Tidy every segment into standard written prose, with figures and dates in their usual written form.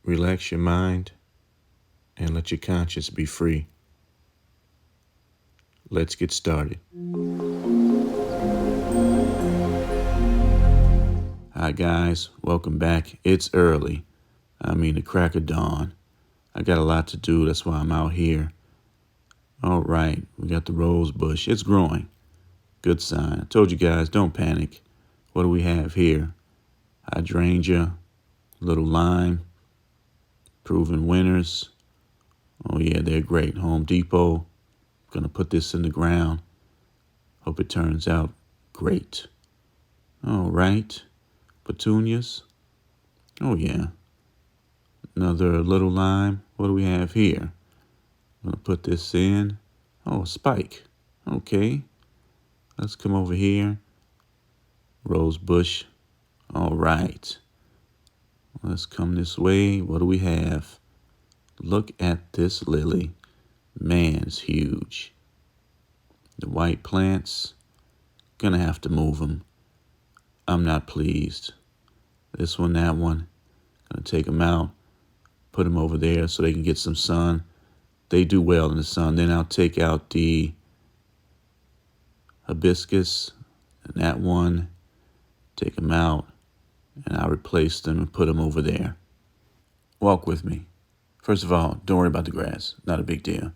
Relax your mind and let your conscience be free. Let's get started. Hi, guys. Welcome back. It's early. The crack of dawn. I got a lot to do. That's why I'm out here. All right. We got the rose bush. It's growing. Good sign. I told you guys, don't panic. What do we have here? Hydrangea, little lime, proven winners. Oh, yeah, they're great. Home Depot. Gonna put this in the ground. Hope it turns out great. All right. Petunias. Oh, yeah. Another little lime. What do we have here? I'm gonna put this in. Oh, a spike. Okay. Let's come over here. Rose bush. All right. Let's come this way. What do we have? Look at this lily. Man, it's huge. The white plants. Gonna have to move them. I'm not pleased. This one, that one. Gonna take them out. Put them over there so they can get some sun. They do well in the sun. Then I'll take out the hibiscus and that one. Take them out. And I'll replace them and put them over there. Walk with me. First of all, don't worry about the grass. Not a big deal.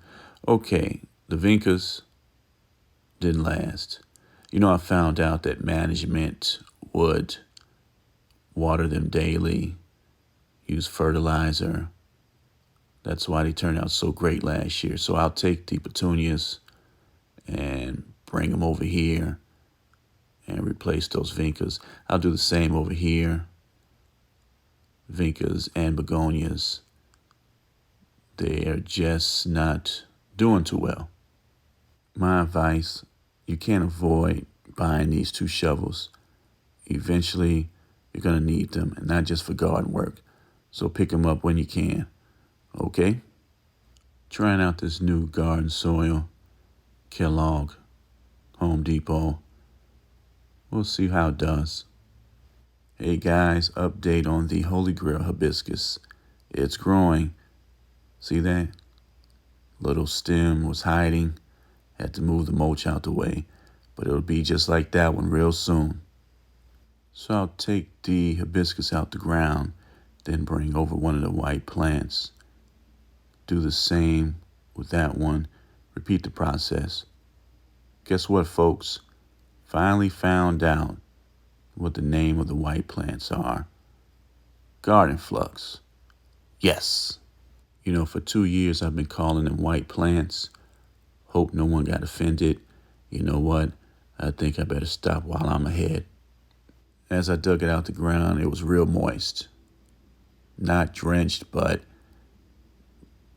Okay, the vincas didn't last. I found out that management would water them daily, use fertilizer. That's why they turned out so great last year. So I'll take the petunias and bring them over here and replace those vincas. I'll do the same over here. Vincas and begonias. They are just not doing too well. My advice, you can't avoid buying these 2 shovels. Eventually, you're going to need them, and not just for garden work. So pick them up when you can. Okay? Trying out this new garden soil, Kellogg, Home Depot. We'll see how it does. Hey guys, update on the Holy Grail hibiscus. It's growing. See that? Little stem was hiding. Had to move the mulch out the way. But it'll be just like that one real soon. So I'll take the hibiscus out the ground, then bring over one of the white plants. Do the same with that one. Repeat the process. Guess what, folks? Finally found out what the name of the white plants are. Garden flux. Yes. For 2 years I've been calling them white plants. Hope no one got offended. You know what? I think I better stop while I'm ahead. As I dug it out the ground, it was real moist. Not drenched, but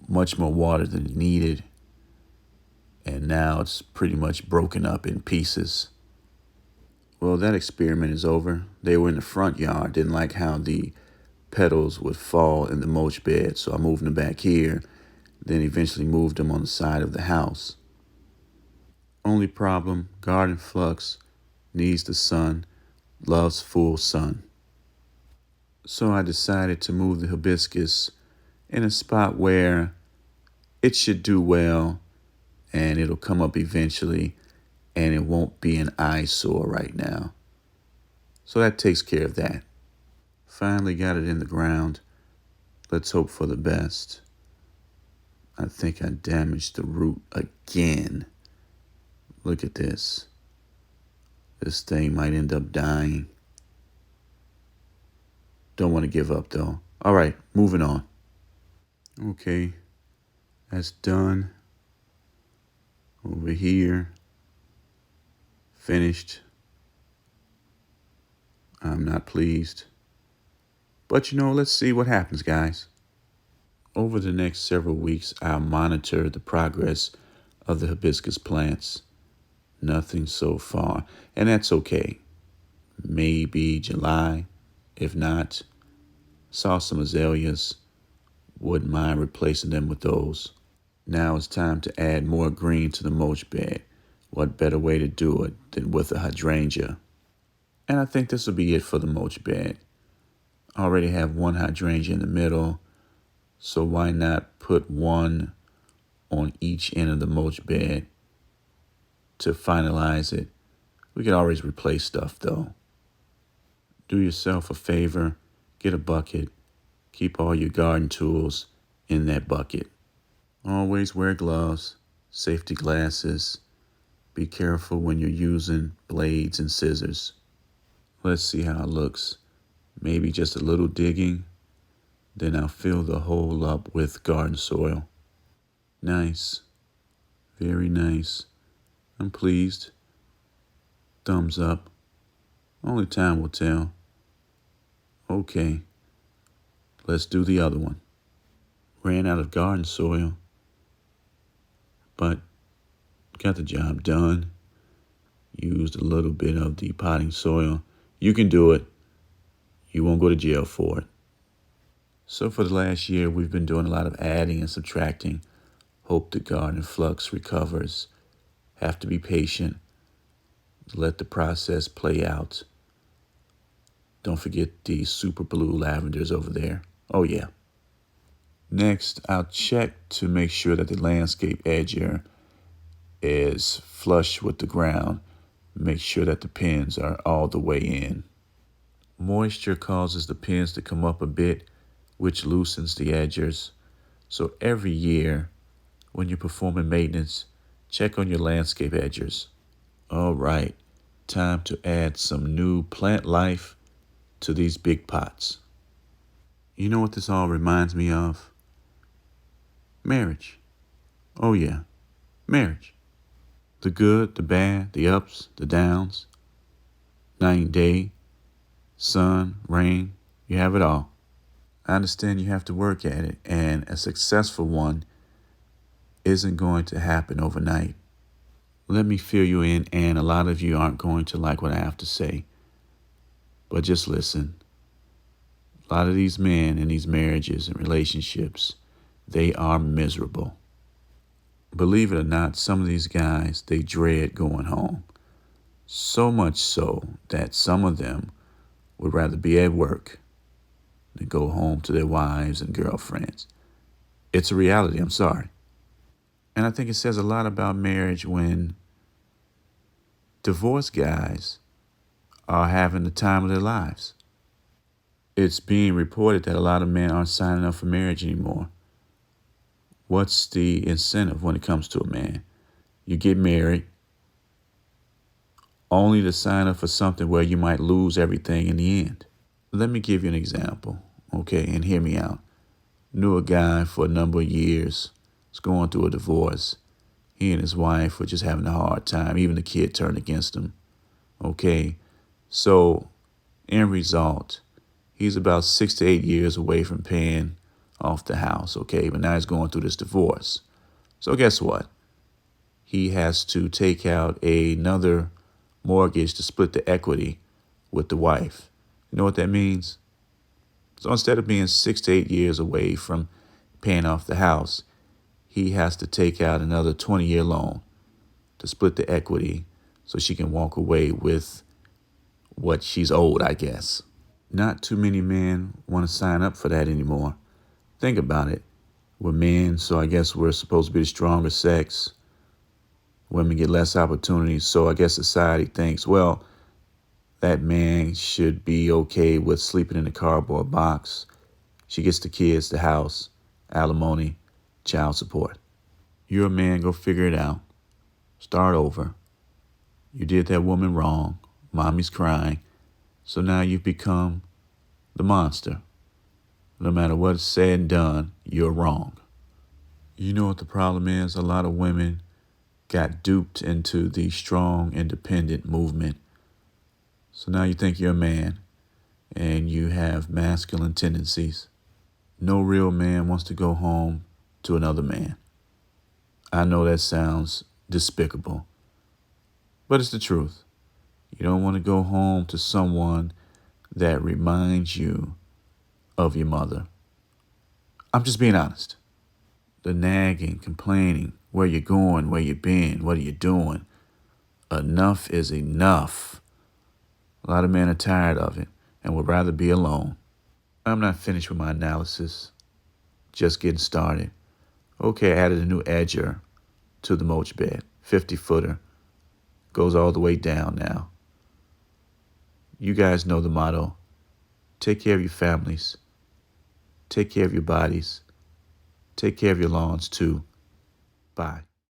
much more water than it needed. And now it's pretty much broken up in pieces. Well, that experiment is over. They were in the front yard. Didn't like how the petals would fall in the mulch bed, so I moved them back here. Then eventually moved them on the side of the house. Only problem, garden flux needs the sun, loves full sun. So I decided to move the hibiscus in a spot where it should do well and it'll come up eventually and it won't be an eyesore right now. So that takes care of that. Finally got it in the ground. Let's hope for the best. I think I damaged the root again. Look at this. This thing might end up dying. Don't want to give up though. All right, moving on. Okay, that's done. Over here. Finished. I'm not pleased. But let's see what happens, guys. Over the next several weeks, I'll monitor the progress of the hibiscus plants. Nothing so far, and that's okay. Maybe July. If not, saw some azaleas. Wouldn't mind replacing them with those. Now it's time to add more green to the mulch bed. What better way to do it than with a hydrangea? And I think this will be it for the mulch bed. I already have one hydrangea in the middle, So why not put one on each end of the mulch bed to finalize it? We can always replace stuff though. Do yourself a favor, get a bucket, keep all your garden tools in that bucket. Always wear gloves, safety glasses. Be careful when you're using blades and scissors. Let's see how it looks. Maybe just a little digging, then I'll fill the hole up with garden soil. Nice, very nice. I'm pleased. Thumbs up. Only time will tell. Okay, let's do the other one. Ran out of garden soil, but got the job done. Used a little bit of the potting soil. You can do it. You won't go to jail for it. So for the last year, we've been doing a lot of adding and subtracting. Hope the garden flux recovers. Have to be patient. Let the process play out. Don't forget the super blue lavenders over there. Oh yeah. Next, I'll check to make sure that the landscape edger is flush with the ground. Make sure that the pins are all the way in. Moisture causes the pins to come up a bit, which loosens the edgers. So every year, when you're performing maintenance, check on your landscape edgers. All right, time to add some new plant life to these big pots. You know what this all reminds me of? Marriage. Oh yeah, marriage. The good, the bad, the ups, the downs, night, day, sun, rain, you have it all. I understand you have to work at it, and a successful one isn't going to happen overnight. Let me fill you in, and a lot of you aren't going to like what I have to say, but just listen. A lot of these men in these marriages and relationships, they are miserable. Believe it or not, some of these guys, they dread going home. So much so that some of them would rather be at work than go home to their wives and girlfriends. It's a reality, I'm sorry. And I think it says a lot about marriage when divorced guys are having the time of their lives. It's being reported that a lot of men aren't signing up for marriage anymore. What's the incentive when it comes to a man? You get married only to sign up for something where you might lose everything in the end. Let me give you an example, okay, and hear me out. Knew a guy for a number of years, was going through a divorce. He and his wife were just having a hard time. Even the kid turned against him, okay? So, end result, he's about 6 to 8 years away from paying off the house, okay? But now he's going through this divorce. So guess what? He has to take out another mortgage to split the equity with the wife. You know what that means? So instead of being 6 to 8 years away from paying off the house, he has to take out another 20-year loan to split the equity so she can walk away with what she's owed, I guess. Not too many men want to sign up for that anymore. Think about it. We're men, so I guess we're supposed to be the stronger sex. Women get less opportunities, so I guess society thinks, well, that man should be okay with sleeping in a cardboard box. She gets the kids, the house, alimony, child support. You're a man, go figure it out. Start over. You did that woman wrong. Mommy's crying. So now you've become the monster. No matter what's said and done, you're wrong. You know what the problem is? A lot of women got duped into the strong, independent movement. So now you think you're a man and you have masculine tendencies. No real man wants to go home to another man. I know that sounds despicable, but it's the truth. You don't want to go home to someone that reminds you of your mother. I'm just being honest. The nagging, complaining, where you're going, where you've been, what are you doing? Enough is enough. A lot of men are tired of it and would rather be alone. I'm not finished with my analysis. just getting started. Okay, I added a new edger to the mulch bed, 50-footer. Goes all the way down now. You guys know the motto. Take care of your families. Take care of your bodies. Take care of your lawns too. Bye.